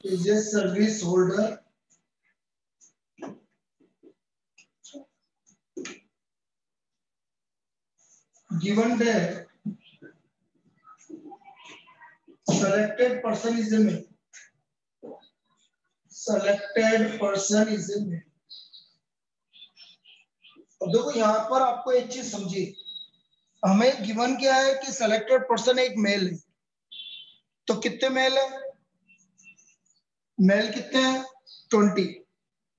is a service holder given that selected person is a male. Selected person is a male. अब देखो यहाँ पर आपको एक चीज समझिए, हमें गिवन क्या है कि सेलेक्टेड पर्सन एक मेल है, तो कितने मेल है? मेल कितने हैं? 20।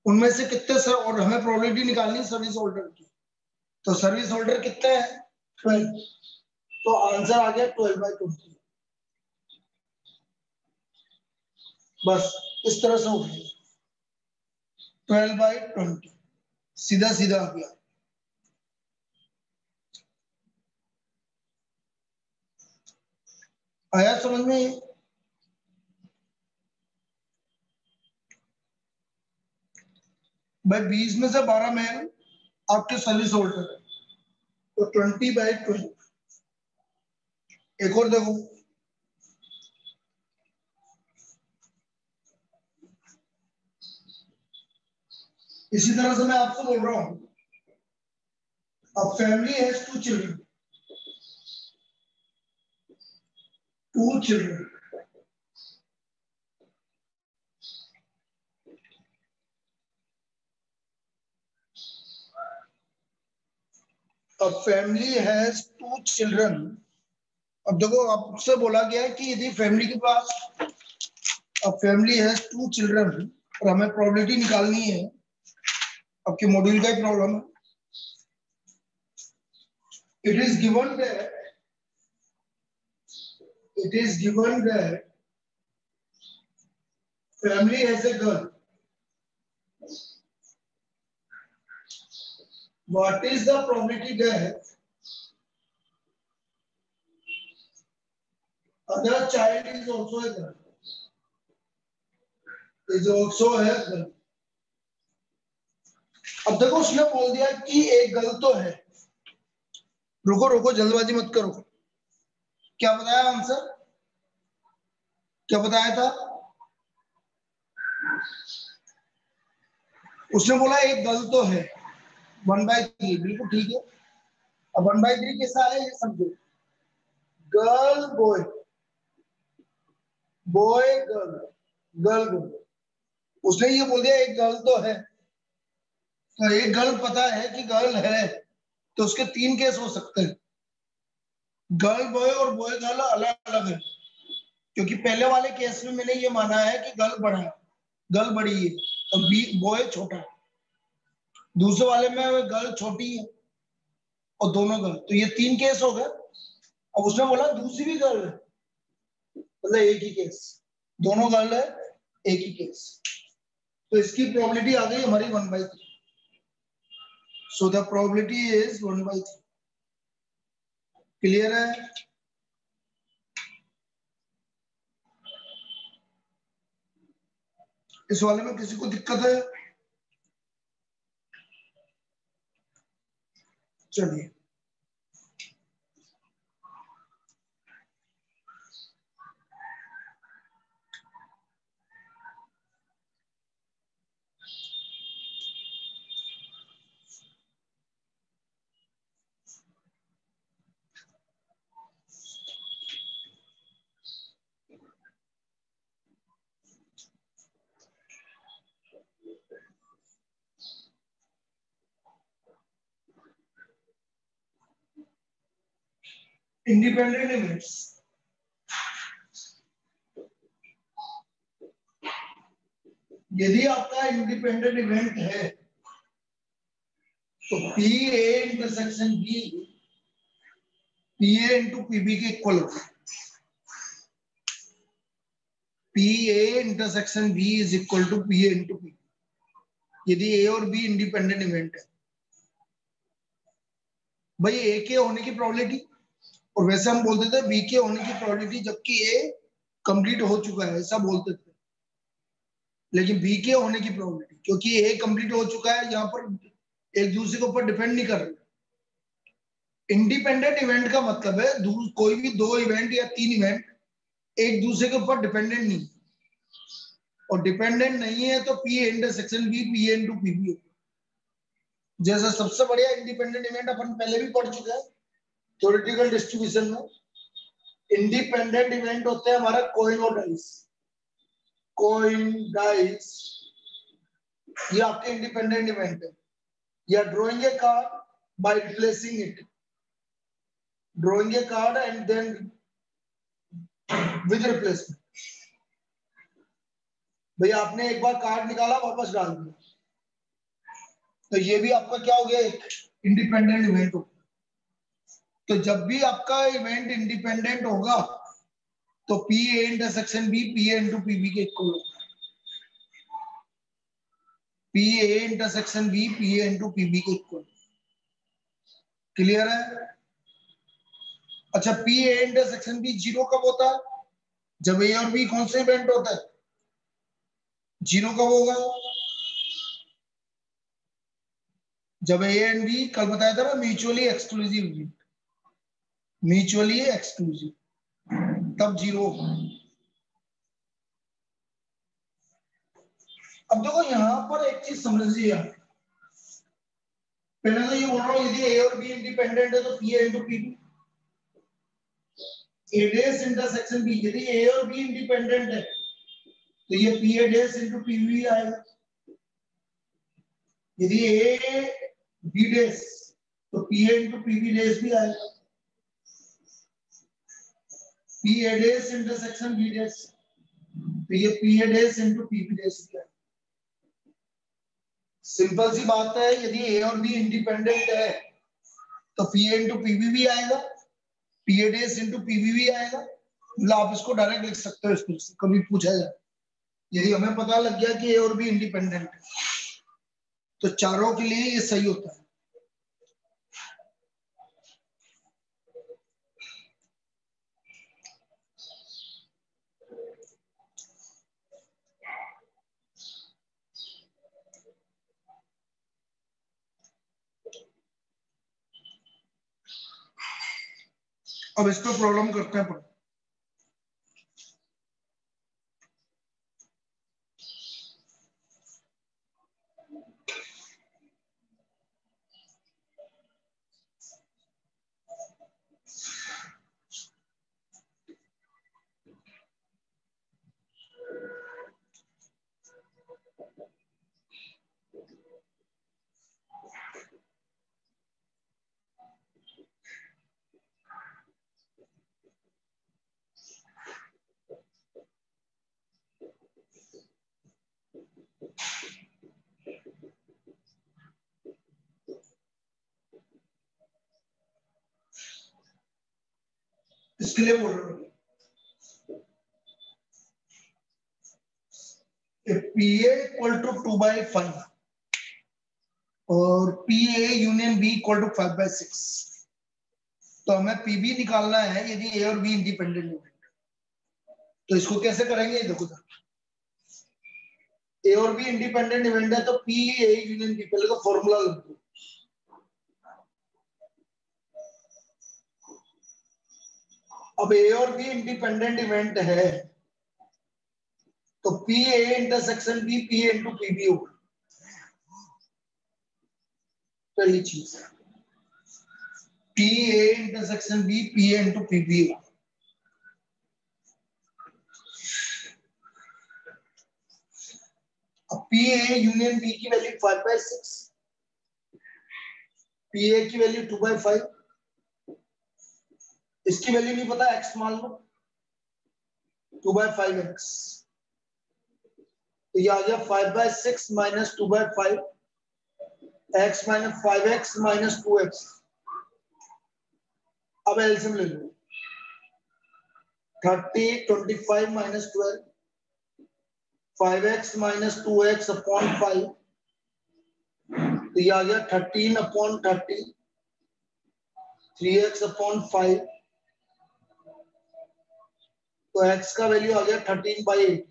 उनमें से कितने सर, और हमें प्रोबेबिलिटी निकालनी है सर्विस होल्डर की, तो सर्विस होल्डर कितने हैं? 12। तो आंसर आ गया 12/20। बस इस तरह से हो गया, 12/20 सीधा सीधा आ गया। आया समझ में? भाई 20 में से 12 मेल आपके सर्विस होल्डर है, तो 20/20। एक और देखो, इसी तरह से मैं आपसे बोल रहा हूं, अब फैमिली हैज 2 चिल्ड्रन, 2 चिल्ड्रन। अब फैमिली हैज 2 चिल्ड्रन। अब देखो आपसे बोला गया है कि यदि फैमिली के पास, अब फैमिली हैज 2 चिल्ड्रन और हमें प्रोबेबिलिटी निकालनी है, आपके मॉड्यूल का ही प्रॉब्लम है। It is given that family has a girl. What is the probability that other child is also a girl? Is also a girl. अब देखो उसने बोल दिया कि एक गर्ल तो है। रुको रुको, जल्दबाजी मत करो। क्या बताया आंसर? क्या बताया था? उसने बोला एक गर्ल तो है, 1/3। बिल्कुल ठीक है। अब 1/3 कैसा है ये समझो, girl boy, boy girl, girl boy. उसने ये बोल दिया एक गर्ल तो है, तो एक गर्ल पता है कि गर्ल है, तो उसके 3 केस हो सकते हैं। गर्ल बॉय और बॉय गर्ल अलग अलग है, क्योंकि पहले वाले केस में मैंने ये माना है कि गर्ल बड़ा है, गर्ल बड़ी है और बॉय छोटा है। दूसरे वाले में गर्ल छोटी है और दोनों गर्ल, तो ये 3 केस हो गए। अब उसने बोला दूसरी भी गर्ल है, मतलब एक ही केस, दोनों गर्ल है, एक ही केस, तो इसकी प्रोबेबिलिटी आ गई हमारी 1/3। So the probability is 1/3। Clear है? इस वाले में किसी को दिक्कत है? चलिए, इंडिपेंडेंट इवेंट्स। यदि आपका इंडिपेंडेंट इवेंट है तो P A intersection B P A into PB के इक्वल होगा। P A intersection B is equal to P A into P, यदि ए और बी इंडिपेंडेंट इवेंट है। भाई ए के होने की प्रोबेबिलिटी, और वैसे हम बोलते थे बी के होने की प्रोबेबिलिटी जबकि ए कंप्लीट हो चुका है, ऐसा बोलते थे। लेकिन बी के होने की प्रोबेबिलिटी, क्योंकि ए कंप्लीट हो चुका है, यहाँ पर एक दूसरे के ऊपर डिपेंड नहीं कर रहे। इंडिपेंडेंट इवेंट का मतलब है कोई भी 2 इवेंट या 3 इवेंट एक दूसरे के ऊपर डिपेंडेंट नहीं। और डिपेंडेंट नहीं है तो P intersection B P into PB। जैसा सबसे बढ़िया इंडिपेंडेंट इवेंट अपन पहले भी पढ़ चुके हैं थ्योरेटिकल डिस्ट्रीब्यूशन में। इंडिपेंडेंट इवेंट होते हैं हमारा कॉइन और डाइस। कॉइन, डाइस, ये आपके इंडिपेंडेंट इवेंट है। या drawing a card by replacing it, drawing a card and then with replacement. भैया आपने एक बार कार्ड निकाला वापस डाल दिया, तो ये भी आपका क्या हो गया, एक इंडिपेंडेंट इवेंट हो। तो जब भी आपका इवेंट इंडिपेंडेंट होगा तो P A intersection B P A into PB के इक्वल होगा। P A intersection B P A into PB के इक्वल। क्लियर है? अच्छा, P A intersection B zero कब होता है? जब A और B कौन से इवेंट होता है? जीरो कब होगा? जब A एंड B कल बताया था ना mutually exclusive event, mutually exclusive, तब जीरो होगा। अब देखो यहां पर एक चीज समझिए, पहले तो ये बोल रहा हूं यदि A और B इंडिपेंडेंट है तो P A into PB। A dash intersection B, यदि A और B इंडिपेंडेंट है तो ये P A dash into PB आएगा। यदि A B डेस तो P A into PB dash भी आएगा। P A dash intersection B dash, तो ये P A dash into PB dash भी आएगा। सिंपल सी बात है, यदि A और B इंडिपेंडेंट है तो P A इंटू PB भी आएगा, P A dash into PB भी आएगा। मतलब आप इसको डायरेक्ट लिख सकते हो, इसको कभी पूछा जाए यदि हमें पता लग गया कि A और B इंडिपेंडेंट है तो चारों के लिए ये सही होता है। अब इस पर प्रॉब्लम करते हैं। इसके लिए बोल रहा हूँ पी ए इक्वल टू 2/5 और P A union B equal to 5/6, तो हमें पीबी निकालना है यदि ए और बी इंडिपेंडेंट इवेंट। तो इसको कैसे करेंगे, देखो ए और बी इंडिपेंडेंट इवेंट है तो पी ए यूनियन बी, पहले तो फॉर्मूला लिख दो। अब ए और बी इंडिपेंडेंट इवेंट है तो P A intersection B P A into PB होगा। पहली चीज P A intersection B P A into PB होगा। अब पी ए यूनियन बी की वैल्यू 5/6, पी ए की वैल्यू 2/5, इसकी वैल्यू नहीं पता, एक्स मान लो 2/5x, तो ये आ गया 5/6 minus 2/5, x minus 5x minus 2x। अब एलसीएम ले लो, 30 25 minus 12, 5x minus 2x upon 5, तो ये आ गया 13/30, 3x अपॉन 5, तो x का वैल्यू आ गया 13/18।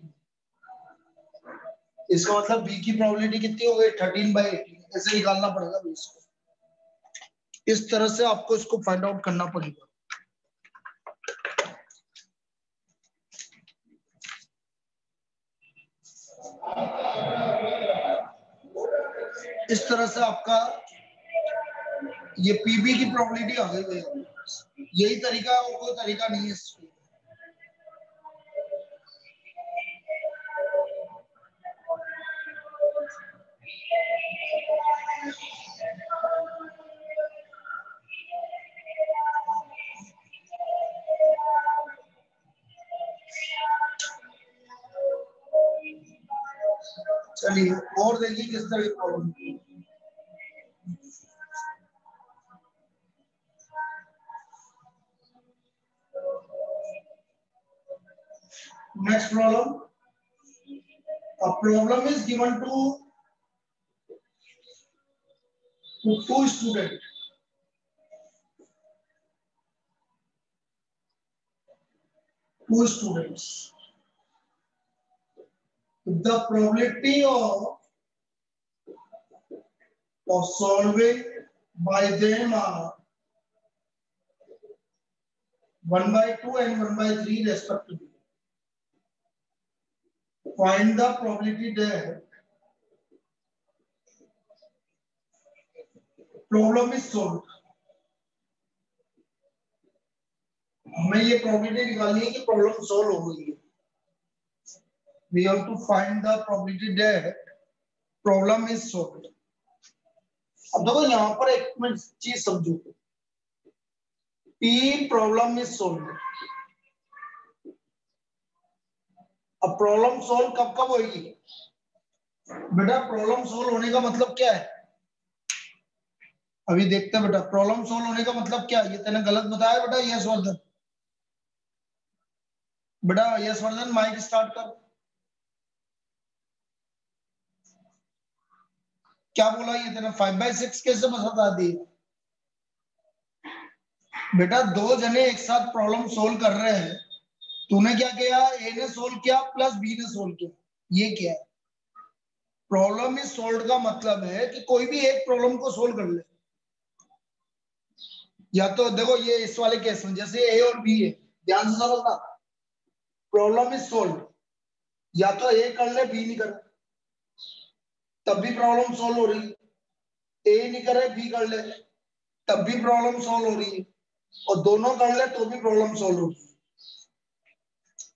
इसका मतलब b की प्रोबेबिलिटी कितनी हो गई, 13/18। ऐसे निकालना पड़ेगा b इसको, इस तरह से आपको इसको फाइंड आउट करना पड़ेगा। इस तरह से आपका ये पीबी की प्रोबेबिलिटी आ गई है। यही तरीका, और कोई तरीका नहीं है इसको। चलिए और देखिए किस तरह की problem. Next problem, a problem is given to two students. Two students. The probability of solving by them are 1/2 and 1/3 respectively. Find the probability that problem is solved. हमें ये probability निकालनी है कि problem solve हो गई है. We have to find the probability that problem is solved. अब देखो यहाँ पर एक मिनट चीज समझो, P problem is solved. अब प्रॉब्लम सोल्व कब कब होगी बेटा? प्रॉब्लम सोल्व होने का मतलब क्या है अभी देखते हैं बेटा। प्रॉब्लम सोल्व होने का मतलब क्या है? ये तूने गलत बताया बेटा। यस वर्धन, बेटा यस वर्धन माइक स्टार्ट कर। क्या बोला ये तूने? 5/6 कैसे बता दी बेटा? दो जने एक साथ प्रॉब्लम सोल्व कर रहे हैं, तूने क्या किया? ए ने सोल्व किया प्लस बी ने सोल्व किया। ये क्या है? प्रॉब्लम इज सोल्व का मतलब है कि कोई भी एक प्रॉब्लम को सोल्व कर ले। या तो देखो ये इस वाले केस में जैसे ए और बी है, ध्यान से समझना। प्रॉब्लम इज सोल्व, या तो ए कर ले बी नहीं करे तब भी प्रॉब्लम सोल्व हो रही है, ए नहीं करे बी कर ले तब भी प्रॉब्लम सोल्व हो रही है, और दोनों कर ले तो भी प्रॉब्लम सोल्व हो रही है।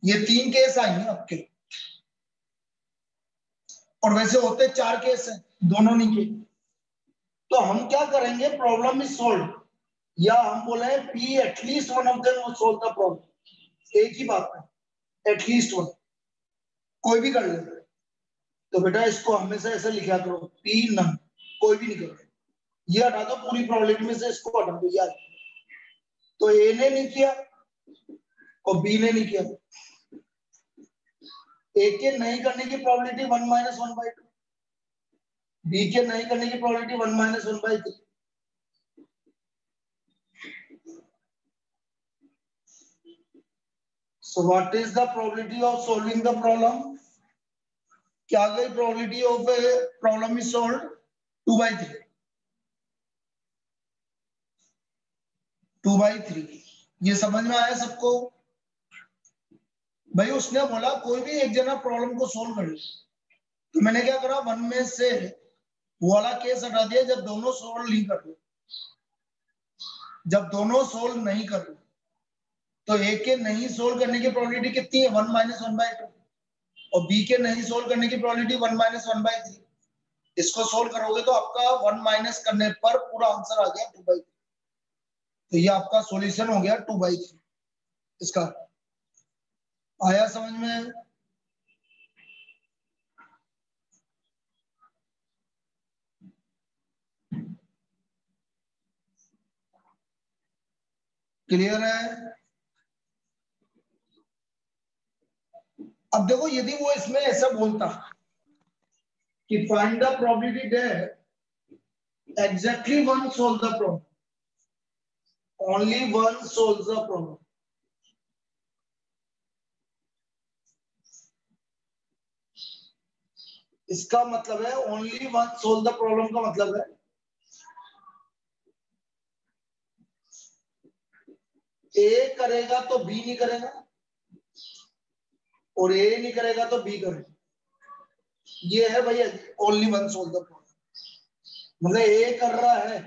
ये तीन केस आएंगे आपके, और वैसे होते 4 केस हैं, दोनों नहीं के। तो हम क्या करेंगे? प्रॉब्लम इज सोल्व, या हम बोले P at least one of them will solve the problem. एक ही बात है, एटलीस्ट वन, कोई भी कर ले। तो बेटा इसको हमेशा ऐसे लिखा करो, पी नन, कोई भी नहीं करे। ये हटा दो पूरी प्रोबेबिलिटी में से, इसको हटा दो यार। तो ए ने नहीं किया और बी ने नहीं किया। ए के नहीं करने की प्रोबेबिलिटी 1 - 1/2, बी के नहीं करने की probability 1 - 1/3। So what is the probability of solving the problem? क्या गई probability of a problem is solved? 2/3। 2/3। ये समझ में आया सबको? भाई उसने बोला कोई भी एक जना प्रॉब्लम को सोल्व कर ले, तो मैंने क्या करा? 1 में से वो वाला केस हटा दिया जब दोनों सोल्व नहीं कर रहे। जब दोनों सोल्व नहीं कर रहे तो ए के नहीं सोल्व करने की प्रोबेबिलिटी कितनी है? 1 - 1/2, और बी के नहीं सोल्व करने की प्रोबेबिलिटी 1 - 1/3। इसको सोल्व करोगे तो आपका 1 माइनस करने पर पूरा आंसर आ गया 2/3। तो ये आपका सॉल्यूशन हो गया 2/3 इसका। आया समझ में? क्लियर है? अब देखो यदि वो इसमें ऐसा बोलता कि find the probability that exactly one solve the problem, only one solve the problem, इसका मतलब है only one solve the problem का मतलब है ए करेगा तो बी नहीं करेगा, और ए नहीं करेगा तो बी करेगा। ये है भैया only one solve the problem. मतलब ए कर रहा है,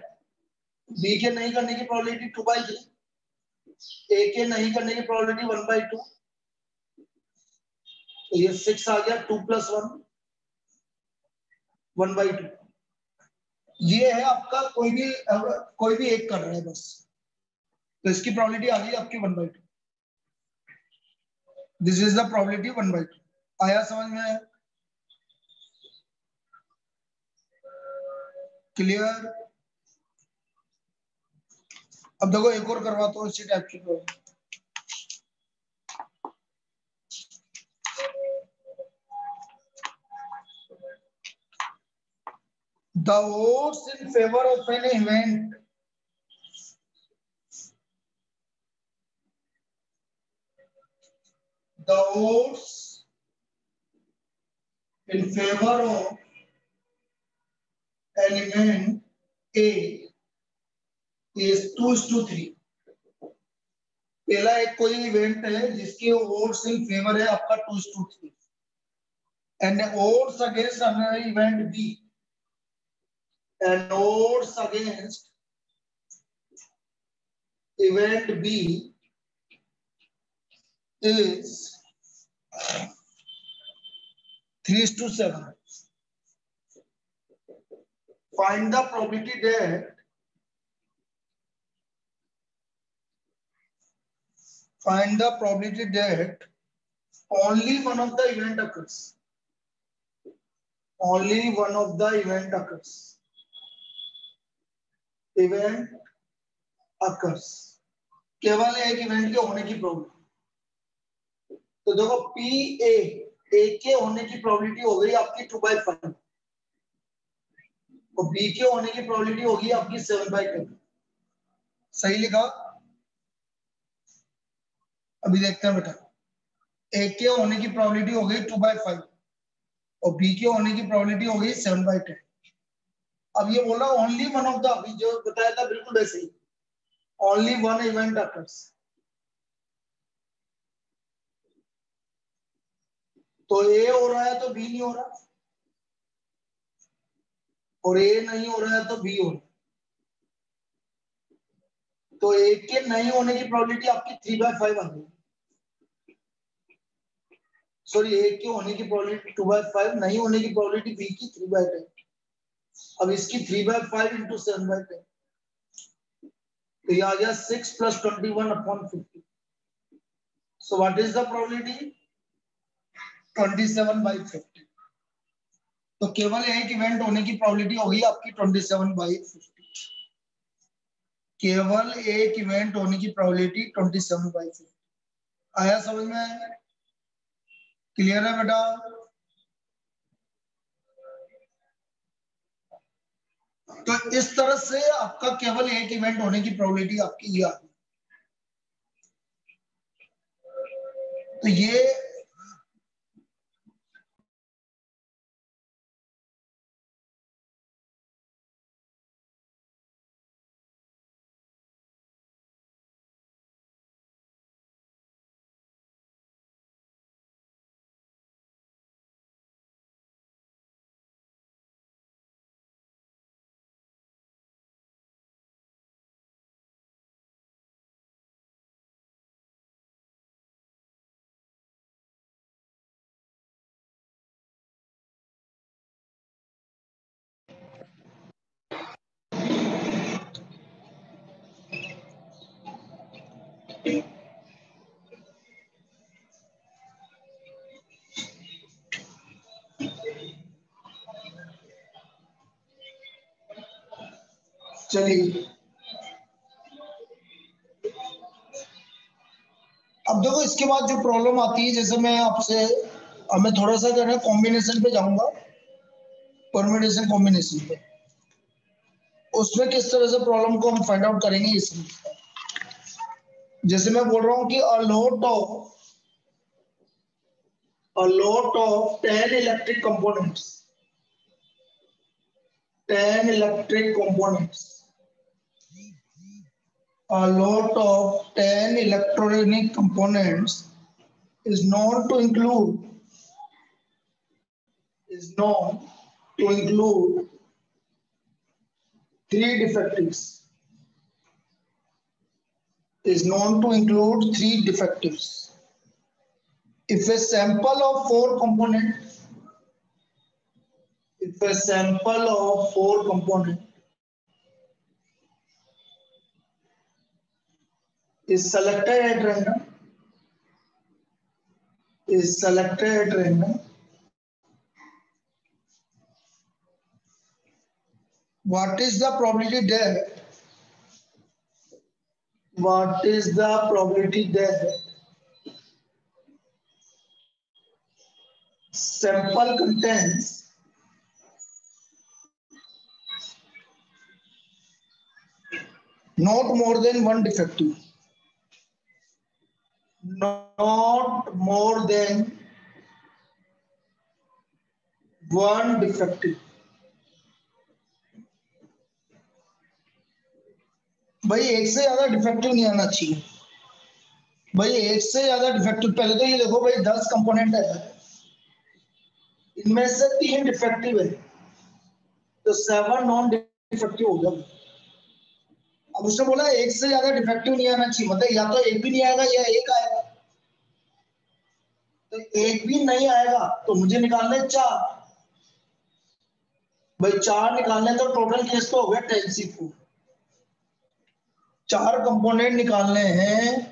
बी के नहीं करने की प्रोबेबिलिटी 2/3, ए के नहीं करने की प्रोबेबिलिटी 1/2, तो ये 6 आ गया, 2 + 1 1/2। ये है आपका कोई भी एक कर रहा है बस, तो इसकी प्रोबेबिलिटी आ गई आपकी 1/2। This is the probability 1/2। आया समझ में? क्लियर? अब देखो एक और करवाता हूँ इसी टाइप की problem. The odds in favor of an event the odds in favor of an event A is 2:3। पहला एक कोई इवेंट है जिसके odds in favor है आपका 2:3 and odds against another event B and odds against event B is 3:7। Find the probability that only one of the event occurs. Only one of the event occurs. Event occurs. केवल एक event के होने की probability. तो देखो P A के होने की प्रोबेबिलिटी हो गई आपकी 2/5 और बी के होने की प्रोबेबिलिटी होगी आपकी 7/10। सही लिखा? अभी देखते हैं बेटा, ए के होने की प्रोबेबिलिटी हो गई 2/5 और बी के होने की प्रोबेबिलिटी हो गई 7/10। अब ये बोला ओनली वन ऑफ द, अभी जो बताया था बिल्कुल वैसे ही, ओनली वन इवेंट अकर्स। तो ए हो रहा है तो बी नहीं हो रहा, और ए नहीं हो रहा है तो बी हो रहा है। तो ए के नहीं होने की प्रोबेबिलिटी आपकी 3/5 आ गई। सॉरी, ए के होने की प्रोबेबिलिटी 2/5, नहीं होने की प्रोबेबिलिटी बी की 3/10। अब इसकी 3/5 इंटू 7/10, तो ये आ गया 6 + 21/50। So what is the probability? 27/50। तो केवल एक इवेंट होने की प्रोबेबिलिटी होगी आपकी 27/50। केवल एक इवेंट होने की प्रोबेबिलिटी 27/50। आया समझ में? क्लियर है बेटा? तो इस तरह से आपका केवल एक इवेंट होने की प्रोबेबिलिटी आपकी ये आ गई। तो ये चलिए, अब देखो इसके बाद जो प्रॉब्लम आती है, जैसे मैं आपसे, अब मैं थोड़ा सा जो है कॉम्बिनेशन पे जाऊंगा, परम्यूटेशन कॉम्बिनेशन पे, उसमें किस तरह से प्रॉब्लम को हम फाइंड आउट करेंगे इसमें। जैसे मैं बोल रहा हूं कि a lot of 10 electric components, 10 electric components, a lot of 10 electronic components is known to include 3 defectives is known to include 3 defectives. If a sample of 4 components, is selected at random, what is the probability that sample contains not more than one defective? Not more than one defective. भाई एक से ज्यादा defective नहीं आना चाहिए। भाई एक से ज्यादा डिफेक्टिव, पहले तो ये देखो भाई 10 कंपोनेंट है, इनमें से 3 डिफेक्टिव है, तो 7 नॉन डिफेक्टिव हो गया। अब उसने बोला एक से ज्यादा डिफेक्टिव नहीं आना चाहिए, मतलब या तो एक भी नहीं आएगा या एक आएगा। तो एक भी नहीं आएगा तो मुझे निकालने 4। भाई 4 निकालने तो टोटल केस तो हो गया 10C4। 4 कंपोनेंट निकालने हैं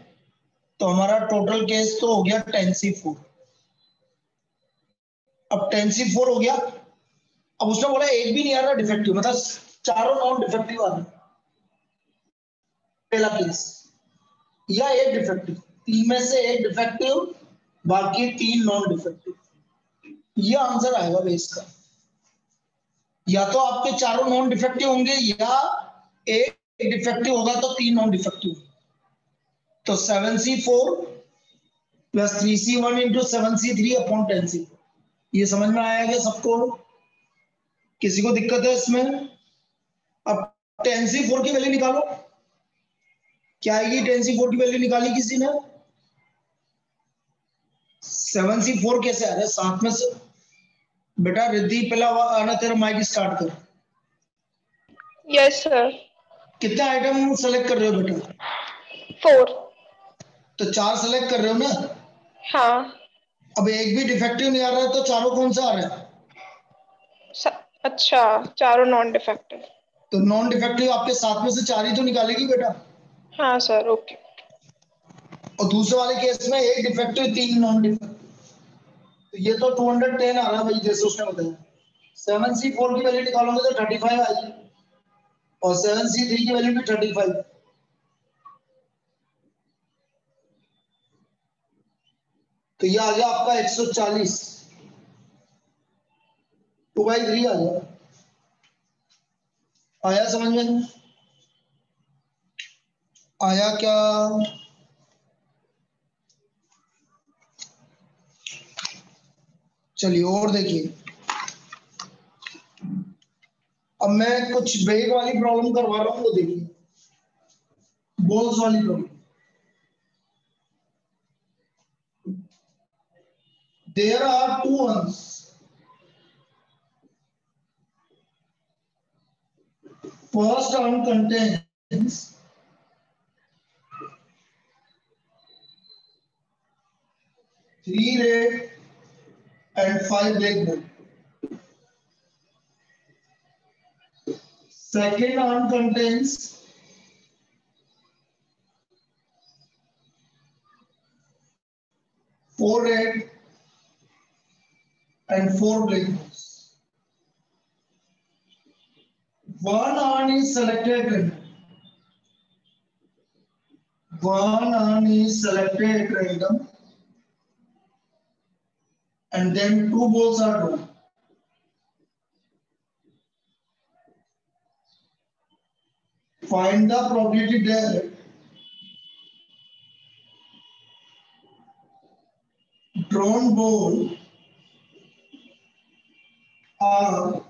तो हमारा टोटल केस तो हो गया 10C4। अब 10C4 हो गया। अब उसने बोला एक भी नहीं आ रहा डिफेक्टिव, मतलब चारों नॉन डिफेक्टिव आ रहे। पहला केस, या एक डिफेक्टिव, 3 में से एक डिफेक्टिव, बाकी 3 नॉन डिफेक्टिव, ये आंसर आएगा बेस का। या तो आपके चारों नॉन डिफेक्टिव होंगे या एक डिफेक्टिव होगा तो 3 नॉन डिफेक्टिव। तो 7C4 plus 3C1 into 7C3 upon 10C4। ये समझ में आया क्या सबको? किसी को दिक्कत है इसमें? अब 10C4 की वैल्यू निकालो। क्या आएगी? 10C4 की वैल्यू निकाली किसी ने? 7C4 कैसे आ रहा है 7 में से? बेटा रिद्धि पहला आना, तेरा माइक स्टार्ट कर। Yes sir. कितने आइटम सेलेक्ट कर रहे हो बेटा? 4। तो 4 सेलेक्ट कर रहे हो ना? हाँ। अब एक भी डिफेक्टिव नहीं आ रहा है तो चारों कौन सा आ रहा है? अच्छा, चारों नॉन डिफेक्टिव। तो नॉन डिफेक्टिव आपके 7 में से 4 ही तो निकालेगी बेटा। हाँ सर, ओके। और दूसरे वाले केस में एक डिफेक्टिव 3 नॉन डिफेक्टिव, तो ये तो 210 आ रहा है भाई, जैसे उसने बताया। 7C4 की वैल्यू निकालोगे तो 35 आएगी और 7C3 की वैल्यू भी 35। तो ये आ गया आपका 140। 2/3 आ गया। आया समझ में? आया क्या? चलिए और देखिए। अब मैं कुछ ब्रेक वाली प्रॉब्लम करवा रहा हूं, वो देखिए, बॉल्स वाली problem. There are 2 ones. First one contains 3 red and 5 black balls. Second one contains 4 red and 4 black balls. One arm is selected random. One arm is selected random, and then 2 balls are drawn. Find the probability that drawn ball are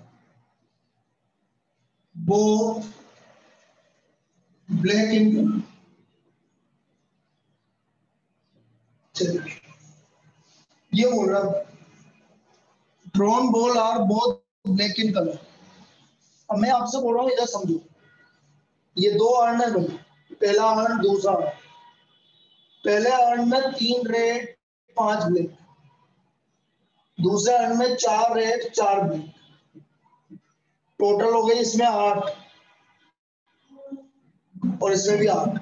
both black in color. चलिए, ये बोल रहा हूं, drawn ball are both black in colour. अब मैं आपसे बोल रहा हूं, इधर समझो। ये दो अर्न है भाई, पहला अर्न दूसरा अर्न। पहले अर्न में 3 रेड 5 ब्लैक, दूसरे अर्न में 4 रेड 4 ब्लैक, टोटल हो गई इसमें 8 और इसमें भी 8।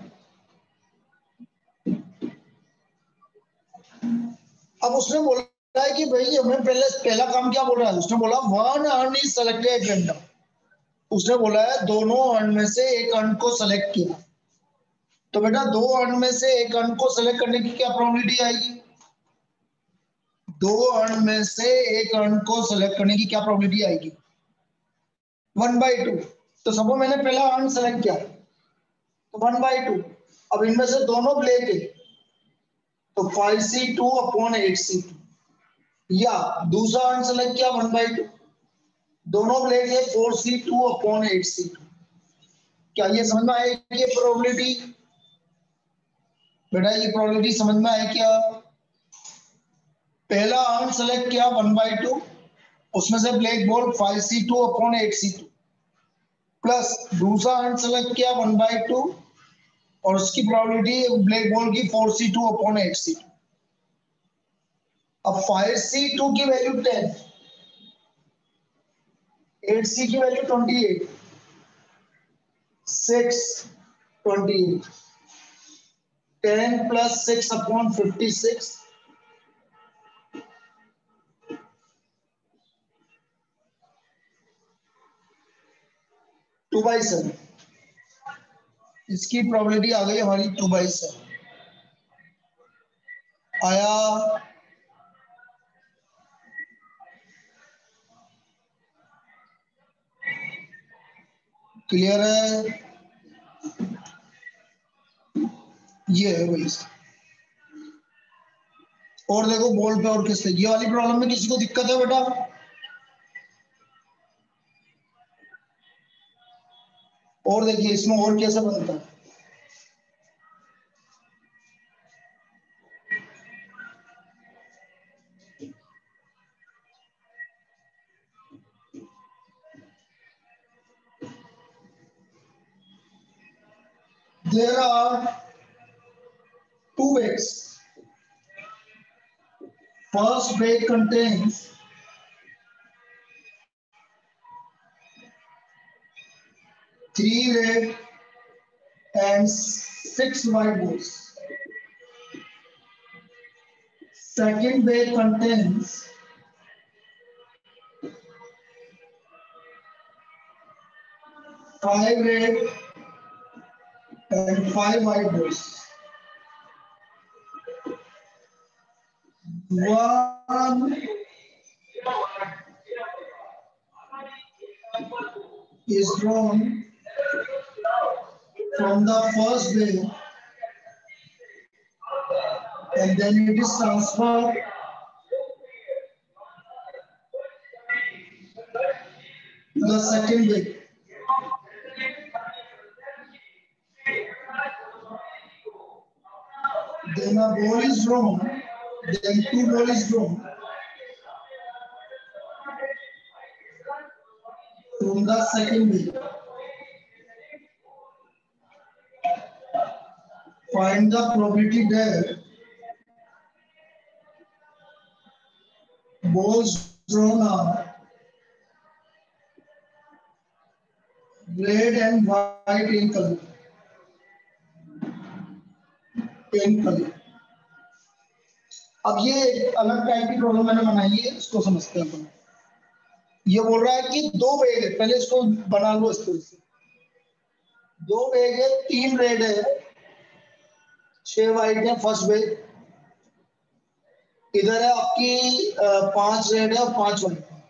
अब उसने बोला है कि भाई हमें पहला काम क्या बोल रहा है, उसने बोला 1 अर्न इज सेलेक्टेड रैंडम। उसने बोला है दोनों अर्न में से एक अर्न को सेलेक्ट किया। तो बेटा दो अर्न में से एक अर्न को सेलेक्ट करने की क्या प्रोबेबिलिटी आएगी? दो अर्न में से एक अर्न को सेलेक्ट करने की क्या प्रोबेबिलिटी आएगी? 1/2। तो सपोज मैंने पहला अर्न सेलेक्ट किया तो 1/2। अब इनमें से दोनों ब्लैक है तो 5c2 अपॉन 8c2, या दूसरा अर्न सेलेक्ट किया 1/2, दोनों ब्लैक है 4c2 अपॉन 8c2। क्या ये समझ में आया ये प्रोबेबिलिटी? बेटा ये प्रोबेबिलिटी समझ में आया क्या? पहला अर्न सेलेक्ट किया 1/2, उसमें से black ball 5c2 upon 8c2, plus दूसरा अर्न सेलेक्ट किया 1/2 और उसकी प्रोबेबिलिटी ब्लैक बॉल की 4c2 अपॉन 8c2। अब 5c2 की वैल्यू 10, 8c की वैल्यू 28, 6 28, 10 प्लस 6 अपॉन 56, 2/7। इसकी प्रोबेबिलिटी आ गई हमारी 2/7। आया? क्लियर है? ये है वही। और देखो बॉल पे और किससे, ये वाली प्रॉब्लम में किसी को दिक्कत है बेटा? और देखिए इसमें और कैसे बनता है। There are two bags. First bag contains 3 red and 6 white balls. Second bag contains 5 red and 5 white balls. One is drawn from the first bag and then it is transferred to the second bag. Then a ball is drawn, then 2 balls is drawn from the second bag. Find the probability that balls drawn are red and white in color. अब ये एक अलग type की problem मैंने बनाई है, इसको समझते हैं अपन। ये बोल रहा है कि 2 बैग है, पहले इसको बना लो इस तरह से। 2 बैग है, 3 रेड है, 6 वाइट है फर्स्ट बैग। इधर है आपकी 5 रेड है और 5 वाइट है।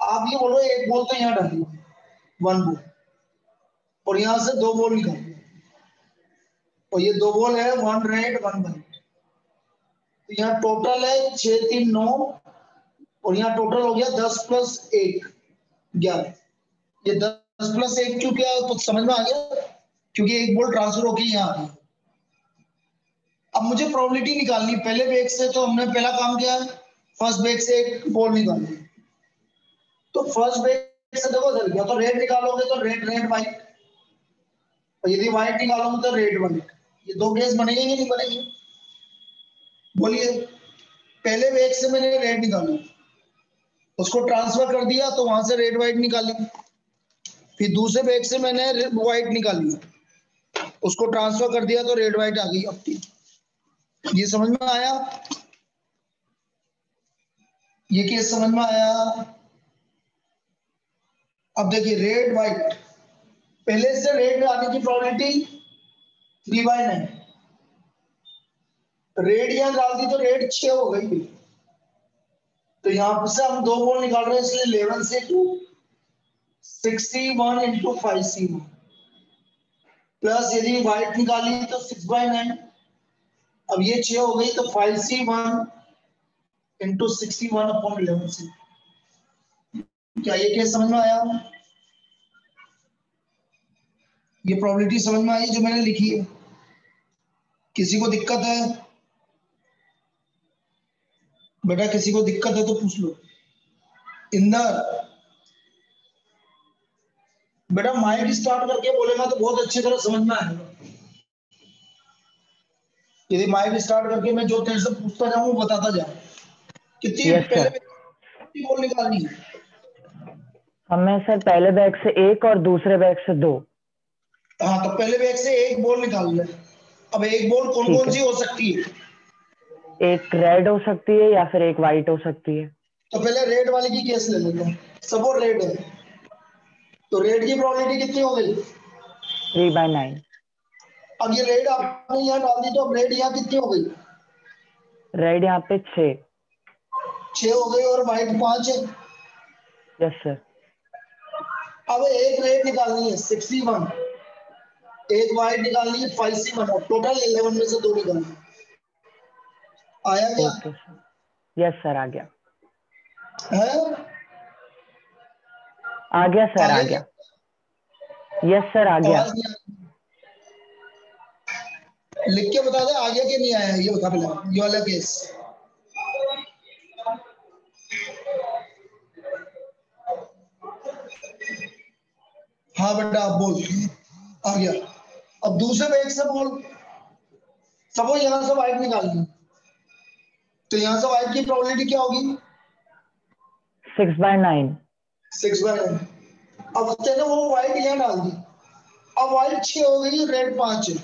आप ये बोलो एक बॉल तो यहाँ डाली 1 बॉल और यहां से 2 बॉल निकाल, और ये 2 बॉल है 1 रेड 1 वाइट। तो यहाँ टोटल है 6 3 9 और यहाँ टोटल हो गया 10 प्लस 1 11। ये 10 प्लस 1 क्यों किया तो समझ में आ गया, क्योंकि एक बॉल ट्रांसफर होकर यहाँ आ गई। अब मुझे प्रोबेबिलिटी निकालनी, पहले बैग से तो हमने पहला काम किया है, फर्स्ट बैग से एक बॉल निकालनी। तो फर्स्ट बैग से देखो सर, या तो रेड निकालोगे तो रेड रेड वाइट, और यदि व्हाइट निकालूंगा तो रेड व्हाइट, ये दो केस बनेंगे कि नहीं बनेंगे? बोलिए। पहले बैग से मैंने रेड निकाली, उसको ट्रांसफर कर दिया तो वहां से रेड व्हाइट निकाली। फिर दूसरे बैग से मैंने व्हाइट निकाली, उसको ट्रांसफर कर दिया तो रेड व्हाइट आ गई अपनी। ये समझ में आया? ये केस समझ में आया? अब देखिए रेड व्हाइट, पहले से रेड आने की प्रोबेबिलिटी 3/9, रेड यहां डाल दी तो रेड 6 हो गई। तो यहां से हम दो बॉल निकाल रहे हैं, इसलिए 11 से 2 6C1 इंटू 5C1 प्लस यदि व्हाइट निकाली तो 6/9। अब ये 6 हो गई तो 5C1 इंटू 61 अपॉन 11C। क्या ये केस समझ में आया? ये प्रोबेबिलिटी समझ में आई जो मैंने लिखी है? किसी को दिक्कत है? बेटा किसी को दिक्कत है तो पूछ लो। इंदर, बेटा माइक स्टार्ट करके बोलेगा तो बहुत अच्छी तरह समझ में आएगा। यदि माइक स्टार्ट करके मैं जो तेरे से पूछता जाऊं वो बताता जा। कितनी यस पहले सर। कितनी बॉल निकालनी है? हमें सर पहले बैग से एक और दूसरे बैग से 2। हाँ तो पहले बैग से एक बॉल निकाल ले। अब एक बॉल कौन ठीक कौन है, सी हो सकती है? एक रेड हो सकती है या फिर एक वाइट हो सकती है। तो पहले रेड वाले की केस ले लेते हैं। सपोज रेड है तो रेड की प्रोबेबिलिटी कितनी हो गई? 3/9। अब ये रेड आपने यहाँ डाल दी तो अब रेड यहाँ कितनी हो गई? रेड यहाँ पे 6। 6 हो गई और व्हाइट 5 है। Yes sir. अब एक रेड निकालनी है 61, एक व्हाइट निकालनी है 5C1, टोटल 11 में से 2 निकालनी। आया क्या? Okay sir. यस सर, आ गया। है? आ गया सर, आ आगे क्या? गया। यस सर, आ गया। आवाज नहीं आ- लिख के बता दे आ गया कि नहीं आया, ये बता पहले ये वाला केस। हाँ बेटा आप बोल, आ गया। अब दूसरे बैग से बोल। सपोज यहां से व्हाइट निकालनी, तो यहां से व्हाइट की प्रोबेबिलिटी क्या होगी? 6/9। 6/9। अब तेने वो व्हाइट यहाँ डाल दी, अब व्हाइट 6 हो गई, रेड 5 है।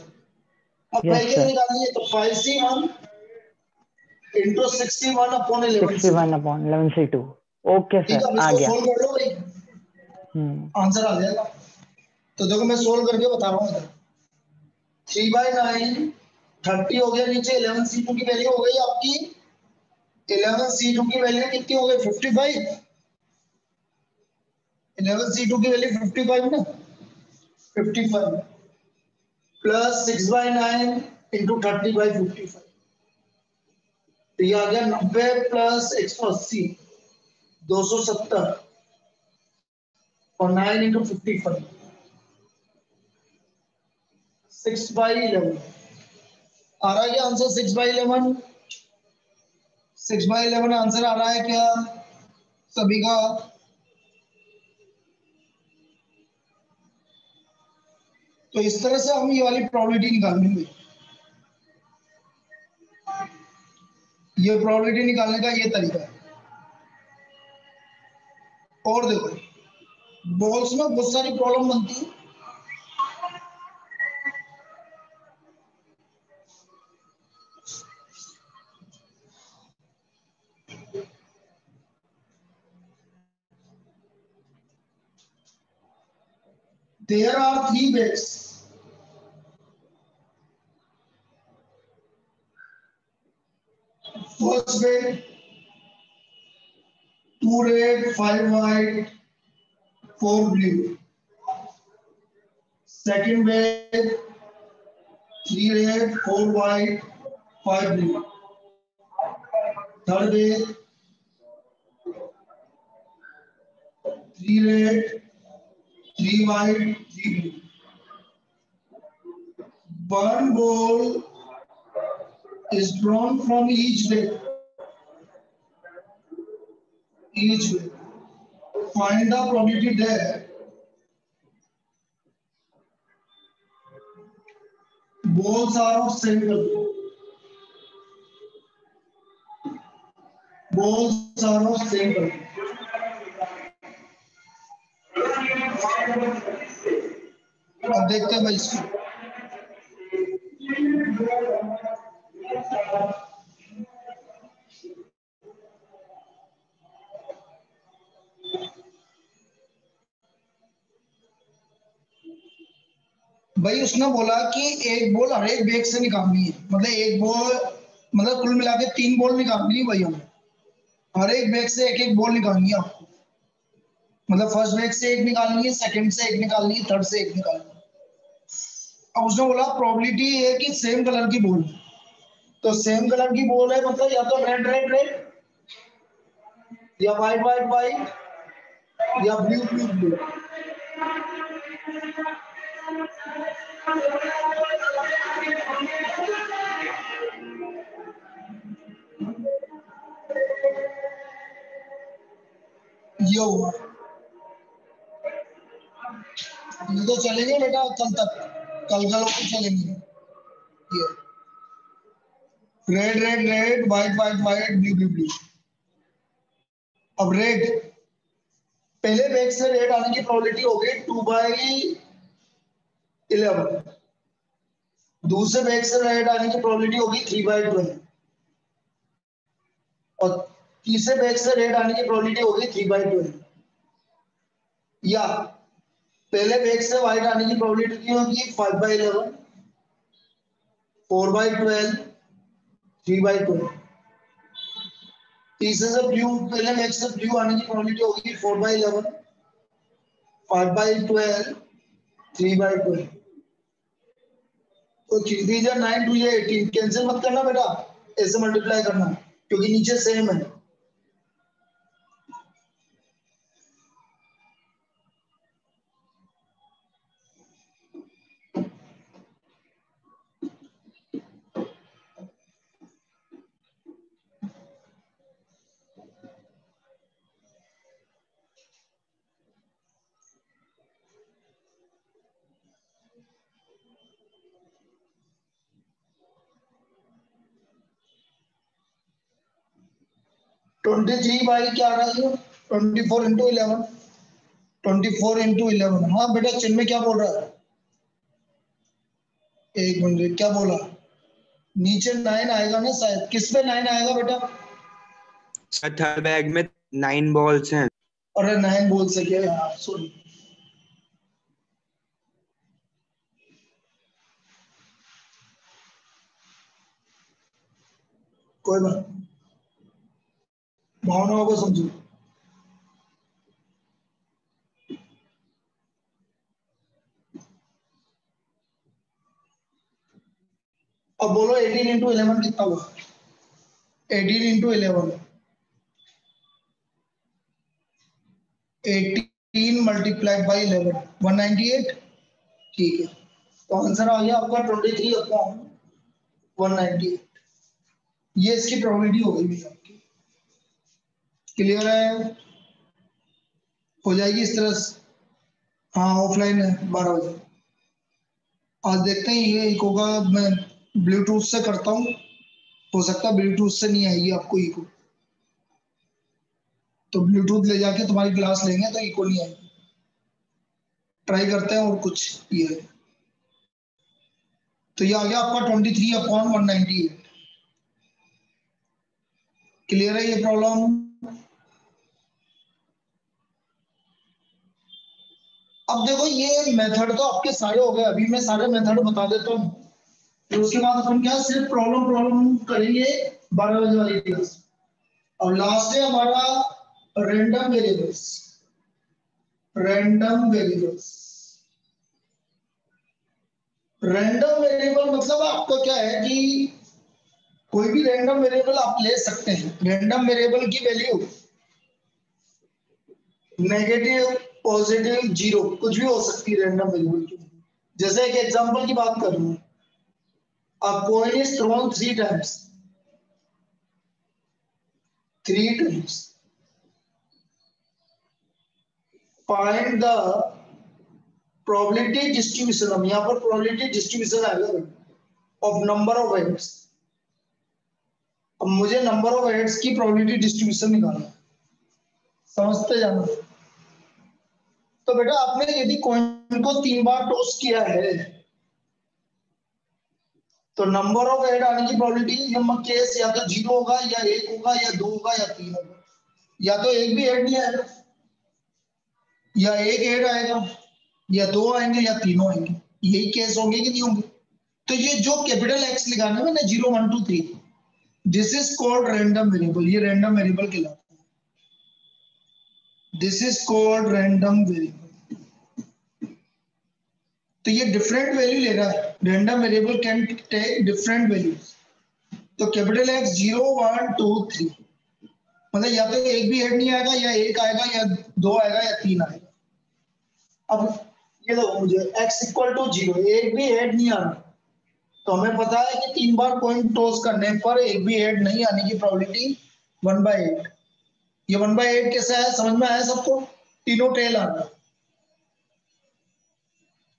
अब यस बैगेज सर। निकालनी है तो 5C1 into 61 upon 11C। 61/11C2। Okay ठीक है, सर, अब आ इसको गया। सोल्व कर लो भाई, आंसर आ जाएगा। तो देखो मैं सोल्व करके बता रहा हूँ। 3/9 30 हो गया, नीचे 11C2 की वैल्यू हो गई आपकी, 11C2 की वैल्यू कितनी हो गई? 55। 11C2 की वैल्यू 55 ना, 55 प्लस 6/9 इंटू 30/55, तो ये आ गया 90 प्लस 180 270 और 9 इंटू 55 6/11 आ रहा है क्या आंसर? 6/11, 6/11 आंसर आ रहा है क्या सभी का? तो इस तरह से हम ये वाली प्रोबेबिलिटी निकालेंगे। ये प्रोबेबिलिटी निकालने का ये तरीका है। और देखो बॉल्स में बहुत सारी प्रॉब्लम बनती है। There are 3 bets. First bet 2 red 5 white 4 blue. Second bet 3 red 4 white 5 blue. Third bet 3 red 3 white 3 blue. One ball is drawn from each bet. Each bet. Find the probability that balls are of same color. Balls are of same color. अब देखते हैं भाई इसको। भाई उसने बोला कि एक बॉल हर एक बैग से निकालनी है, मतलब एक बॉल, मतलब कुल मिला के 3 बॉल निकालनी है भाई हमें, हर एक बैग से एक एक बॉल निकालनी है आपको, मतलब फर्स्ट बैग से एक निकालनी है, सेकंड से एक निकालनी है, थर्ड से एक निकालनी है। अब उसने बोला प्रोबेबिलिटी है कि सेम कलर की बॉल, तो सेम कलर की बॉल है मतलब या तो रेड रेड रेड, या व्हाइट व्हाइट व्हाइट, या ब्लू ब्लू ब्लू। ये हुआ, ये तो चलेंगे बेटा कल तक, कल को चलेंगे। ये red red red, white white white, blue blue blue. अब रेड, पहले बैग से रेड आने की प्रोबेबिलिटी हो गई 2/11, दूसरे बैग से रेड आने की प्रोबेबिलिटी होगी 3/12, और तीसरे बैग से रेड आने की प्रोबेबिलिटी होगी 3/12, या पहले बैग से व्हाइट आने की प्रोबेबिलिटी होगी 5/11, 4/12, 3/12, तीसरे से ब्लू, पहले बैग से ब्लू आने की प्रोबेबिलिटी होगी 4/11, 5/12, 3/12। तो 3 या 9, 2 या 18, कैंसिल मत करना बेटा, ऐसे मल्टीप्लाई करना क्योंकि नीचे सेम है। ट्वेंटी थ्री बाई क्या आ रहा है, 24 × 11, 24 × 11। हाँ बेटा चिन्ह में क्या बोल रहा है, एक मिनट, क्या बोला, नीचे 9 आएगा ना शायद, किस पे 9 आएगा बेटा? थर्ड बैग में 9 बॉल्स हैं। अरे 9 बोल सके यार, सॉरी। कोई बात नहीं, भावनाओं को समझो। अब बोलो 18 × 11 कितना हुआ? 18 × 11, 18 मल्टीप्लाइड बाई 11, 198। ठीक है, तो आंसर आ गया आपका 23/198। ये इसकी प्रोबेबिलिटी हो गई आपकी। क्लियर है, हो जाएगी इस तरह से। हाँ ऑफलाइन है 12 बजे। आज देखते हैं ये इको का, मैं ब्लूटूथ से करता हूँ, हो सकता है ब्लूटूथ से नहीं आएगी आपको इको, तो ब्लूटूथ ले जाके तुम्हारी क्लास लेंगे तो इको नहीं आएगी। ट्राई करते हैं और कुछ ये, तो ये आ गया आपका 23/198। क्लियर है ये प्रॉब्लम? अब देखो ये मेथड तो आपके सारे हो गए, अभी मैं सारे मेथड बता देता हूँ, तो उसके बाद अपन क्या सिर्फ प्रॉब्लम करेंगे 12 बजे वाली क्लास। और लास्ट है हमारा random variables. Random variables, random variable मतलब आपको क्या है कि कोई भी रैंडम वेरिएबल आप ले सकते हैं। रैंडम वेरिएबल की वैल्यू नेगेटिव, पॉजिटिव, 0 कुछ भी हो सकती है रैंडम वेरिएबल की। जैसे एक एग्जांपल की बात करूं, a coin is thrown 3 times, 3 times, find the probability distribution। हम यहाँ पर probability distribution आएगा, ऑफ नंबर ऑफ हेड्स। अब मुझे नंबर ऑफ हेड्स की प्रोबेबिलिटी डिस्ट्रीब्यूशन निकालना है, समझते जाना। तो बेटा आपने यदि कॉइन को 3 बार टॉस किया है तो नंबर ऑफ हेड आने की प्रोबेबिलिटी केस या तो 0 होगा या 1 होगा या 2 होगा या 3 होगा। या तो एक भी हेड नहीं आएगा, या एक हेड आएगा, या 2 आएंगे या तीनों आएंगे। यही केस होंगे कि नहीं होंगे? तो ये जो कैपिटल एक्स लिखाना है मैंने 0 1 2 3, this is called random variable. ये रैंडम वेरिएबल कहलाता है। This is called random variable. तो ये डिफरेंट वैल्यू ले रहा है। Random variable can take different values. तो कैपिटल एक्स 0 1 2 3, मतलब या तो एक भी हेड नहीं आएगा, या एक आएगा, या 2 आएगा, या 3 आएगा। अब ये देखो मुझे x इक्वल टू 0, एक भी हेड नहीं आना। तो हमें पता है कि 3 बार कॉइन टॉस करने पर एक भी हेड नहीं आने की प्रोबेबिलिटी 1/8। ये 1/8 कैसा है, समझ में आया सबको? तीनों टेल आ रहा है,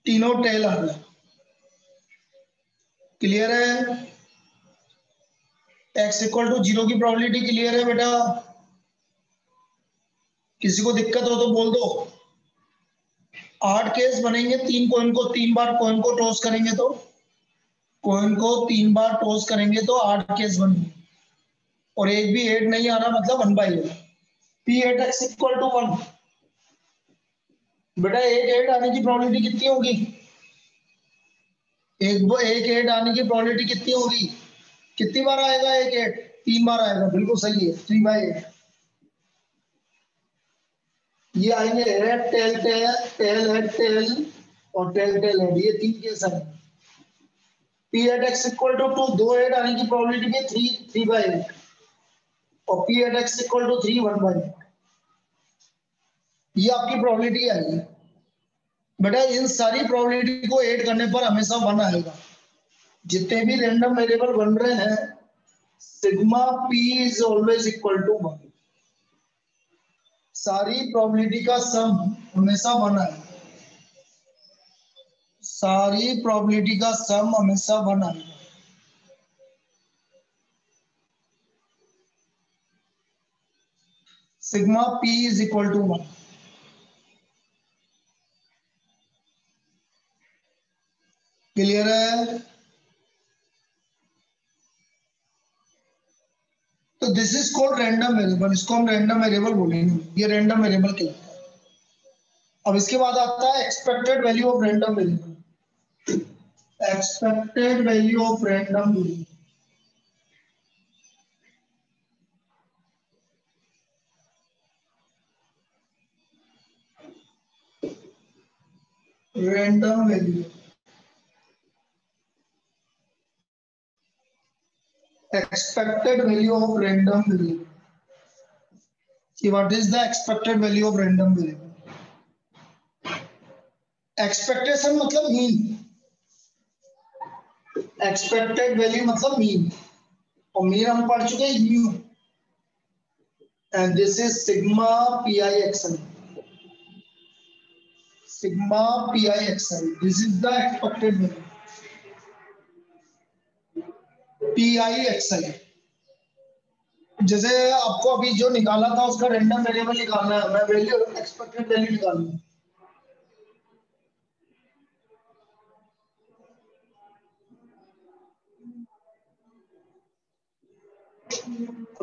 तीनों टेल आ रहा है। क्लियर है? x इक्वल टू 0 की प्रोबेबिलिटी क्लियर है बेटा? किसी को दिक्कत हो तो बोल दो। 8 केस बनेंगे, 3 बार कॉइन को टॉस करेंगे तो, कॉइन को 3 बार टॉस करेंगे तो 8 केस बनेंगे, और एक भी हेड नहीं आना मतलब 1/8। P at X equal to 1। बेटा एक हेड आने की प्रोबेबिलिटी कितनी होगी? एक हेड आने की प्रोबेबिलिटी कितनी होगी? कितनी बार आएगा एक हेड? 3 बार आएगा, बिल्कुल सही है, 3/8। ये आएंगे head tail tail tail head tail और टेल टेल हेड, ये 3 केस आएंगे। P at X equal to 2, 2 head आने की प्रोबेबिलिटी भी 3/8, और P at X equal to 3 1/8। ये आपकी प्रोबेबिलिटी आएगी। बेटा इन सारी प्रोबेबिलिटी को ऐड करने पर हमेशा 1 आएगा। जितने भी रैंडम वेरिएबल बन रहे हैं, sigma P is always equal to 1। सारी प्रोबेबिलिटी का सम हमेशा 1 आएगा। सारी प्रोबेबिलिटी का सम हमेशा 1 आएगा। Sigma P is equal to 1। Clear है? तो this is called random variable. इसको हम रैंडम वेरिएबल बोलेंगे। ये रैंडम वेरिएबल कहलाता है। अब इसके बाद आता है expected value of random variable. Expected value of random variable. random value, expected value of random variable. See what is the expected value of random variable? Expectation मतलब mean, expected value मतलब mean, और mean हम पढ़ चुके हैं mu, and this is sigma pixi. Sigma pixi. This is the expected value. pixi. जैसे आपको अभी जो निकाला था उसका रैंडम वेरिएबल निकालना है, मैं वैल्यू एक्सपेक्टेड वैल्यू निकालनी है।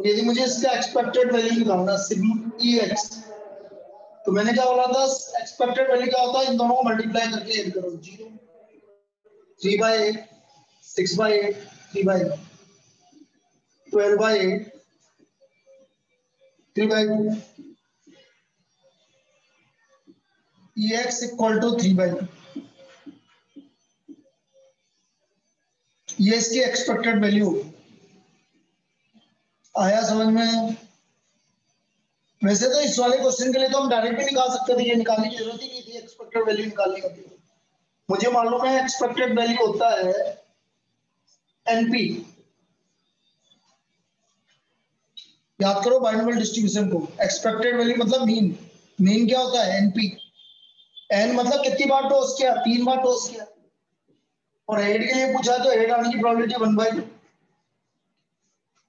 यदि मुझे इसका एक्सपेक्टेड वैल्यू निकालना सिग्मा एक्स, तो मैंने क्या बोला था? एक्सपेक्टेड वैल्यू क्या होता है? इन दोनों को मल्टीप्लाई करके ऐड करो। 0 3/8 6/8 3/8 12/8 3/2 ex इक्वल टू 3/2। ये इसकी एक्सपेक्टेड वैल्यू आया समझ में? वैसे तो इस वाले क्वेश्चन के लिए तो हम डायरेक्ट भी निकाल सकते थे, ये निकालने की जरूरत ही नहीं थी एक्सपेक्टेड वैल्यू निकालने की। मुझे मालूम है एक्सपेक्टेड वैल्यू होता है एनपी। याद करो बाइनोमियल डिस्ट्रीब्यूशन को। एक्सपेक्टेड वैल्यू मतलब मीन। मीन क्या होता है? एनपी। एन मतलब कितनी बार टॉस किया? 3 बार टॉस किया। और 8 के लिए पूछा तो 8 आने की प्रोबेबिलिटी 1/2।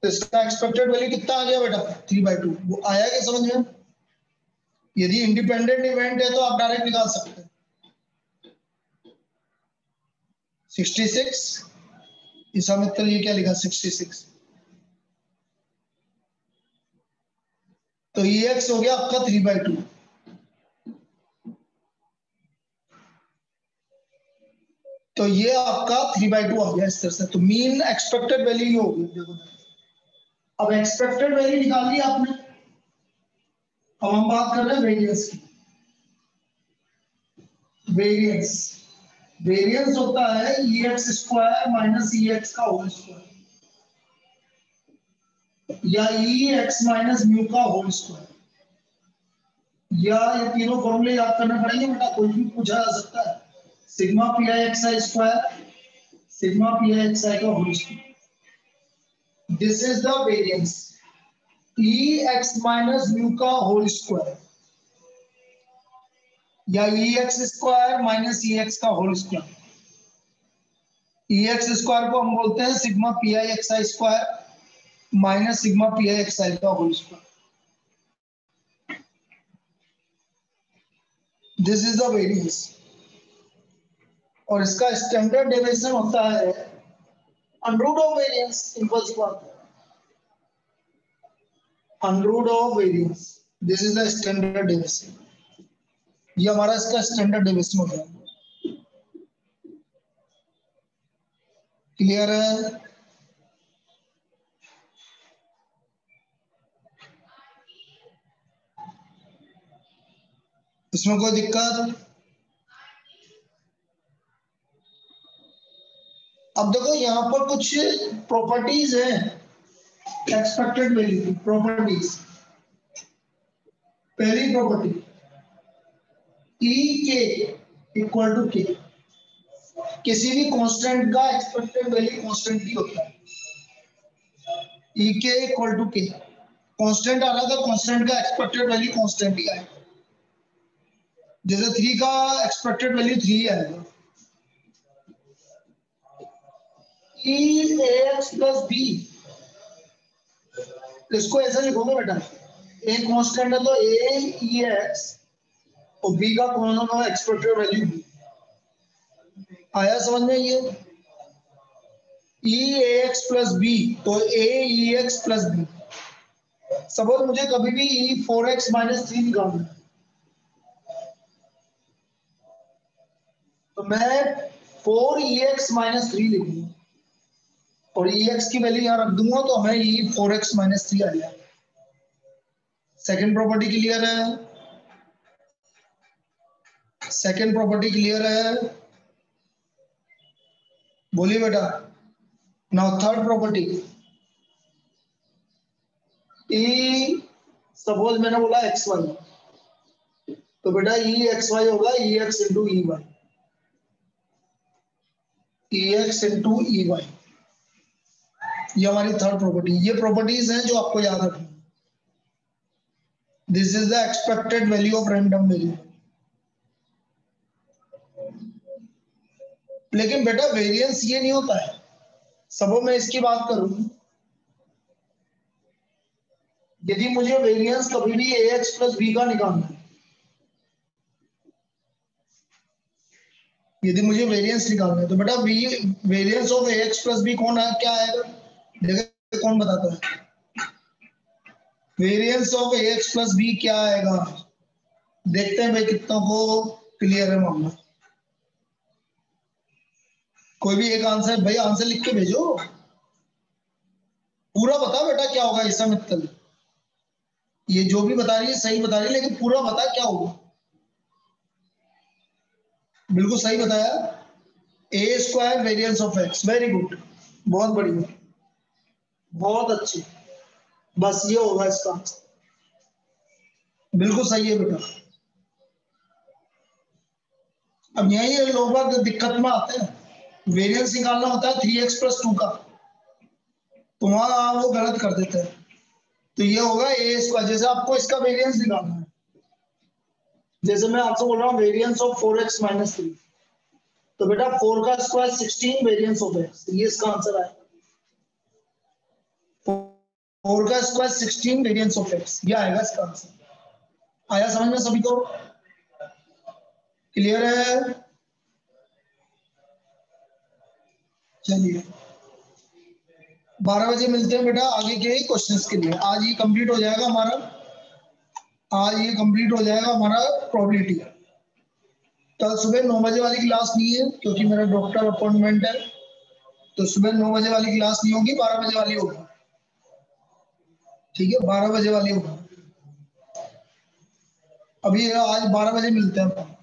तो इसका एक्सपेक्टेड वैल्यू कितना आ गया बेटा 3/2। वो आया क्या समझ में? यदि इंडिपेंडेंट इवेंट है तो आप डायरेक्ट निकाल सकते हैं। 66 इसका मतलब ये क्या लिखा 66, तो ये एक्स हो गया आपका 3/2। तो ये आपका 3/2 आ गया इस तरह से। तो मीन एक्सपेक्टेड वैल्यू ये होगी। देखो अब एक्सपेक्टेड वैल्यू निकाल ली आपने, अब हम बात कर रहे हैं वेरिएंस की। वेरिएंस वेरिएंस होता है EX स्क्वायर माइनस EX का होल स्क्वायर या EX माइनस म्यू का होल स्क्वायर, या ये तीनों फॉर्मूले याद करने पड़ेंगे बेटा, कोई भी पूछा जा सकता है। Sigma PIXI square, sigma PIXI का whole square. This is the variance EX minus mu का होल स्क्वायर या EX स्क्वायर माइनस EX का होल स्क्वायर। EX स्क्वायर को हम बोलते हैं sigma PIXI square minus sigma PIXI का whole square. This is the variance. और इसका स्टैंडर्ड डेविएशन होता है under root of variance. Simple सी बात है, under root of variance. This is the standard deviation. ये हमारा इसका स्टैंडर्ड डेविएशन होता है। क्लियर है? इसमें कोई दिक्कत? अब देखो यहाँ पर कुछ प्रॉपर्टीज हैं एक्सपेक्टेड वैल्यू की। प्रॉपर्टीज, पहली प्रॉपर्टी E के इक्वल टू के। किसी भी कांस्टेंट का एक्सपेक्टेड वैल्यू कांस्टेंट ही होता है। E के इक्वल टू के, कांस्टेंट आ रहा था, कांस्टेंट का एक्सपेक्टेड वैल्यू कांस्टेंट ही आएगा। जैसे 3 का एक्सपेक्टेड वैल्यू 3 आएगा। EAX प्लस B, इसको ऐसा लिखोगे बेटा, ए कांस्टेंट है तो AEX और B का कौन सा एक्सपेक्टेड वैल्यू B। आया समझ में? ये EAX प्लस B तो AEX प्लस B। सपोज मुझे कभी भी E4X माइनस 3 निकालना है तो मैं 4EX माइनस 3 लिखूंगा और EX की वैल्यू यहां रख दूंगा तो हमें E4X माइनस 3 आ जाएगा। सेकेंड प्रॉपर्टी क्लियर है? सेकेंड प्रॉपर्टी क्लियर है? बोलिए बेटा। Now third property, E suppose मैंने बोला XY तो बेटा EXY होगा EX into EY, EX into EY। ये हमारी थर्ड प्रॉपर्टी। ये प्रॉपर्टीज हैं जो आपको याद रखनी। This is the expected value of random variable. लेकिन बेटा वेरिएंस ये नहीं होता है। सपोज मैं इसकी बात करूं, यदि मुझे वेरिएंस कभी भी AX प्लस B का निकालना है, यदि मुझे वेरिएंस निकालना है तो बेटा variance of AX plus B कौन है, क्या आएगा? देखो कौन बताता है variance of AX plus B क्या आएगा? देखते हैं भाई कितनों को क्लियर है मामला। कोई भी एक आंसर, भाई आंसर लिख के भेजो। पूरा बता बेटा क्या होगा ऐसा मित्तल। ये जो भी बता रही है सही बता रही है, लेकिन पूरा बता क्या होगा। बिल्कुल सही बताया। A square variance of X. Very good, बहुत बढ़िया, बहुत अच्छी। बस ये होगा इसका आंसर। बिल्कुल सही है बेटा। अब यही लोग बाग दिक्कत में आते हैं। वेरिएंस निकालना होता है 3x प्लस 2 का, तो वहां वो गलत कर देते हैं। तो ये होगा ए स्क्वायर। जैसे आपको इसका वेरिएंस निकालना है, जैसे मैं आपसे बोल रहा हूँ वेरिएंस ऑफ 4x माइनस 3, तो बेटा 4 का स्क्वायर 16 वेरिएंस ऑफ एक्स, ये इसका आंसर है। 4 का स्क्वायर 16 वेरिएंस ऑफ एक्स, ये आएगा इसका आंसर। आया समझ में सभी को? क्लियर है? चलिए 12 बजे मिलते हैं बेटा आगे के क्वेश्चंस के लिए। आज ये कंप्लीट हो जाएगा हमारा, आज ये कंप्लीट हो जाएगा हमारा प्रोबेबिलिटी। कल सुबह 9 बजे वाली क्लास नहीं है क्योंकि मेरा डॉक्टर अपॉइंटमेंट है, तो सुबह 9 बजे वाली क्लास नहीं होगी, 12 बजे वाली होगी। ठीक है, 12 बजे वाली होगी। अभी आज 12 बजे मिलते हैं।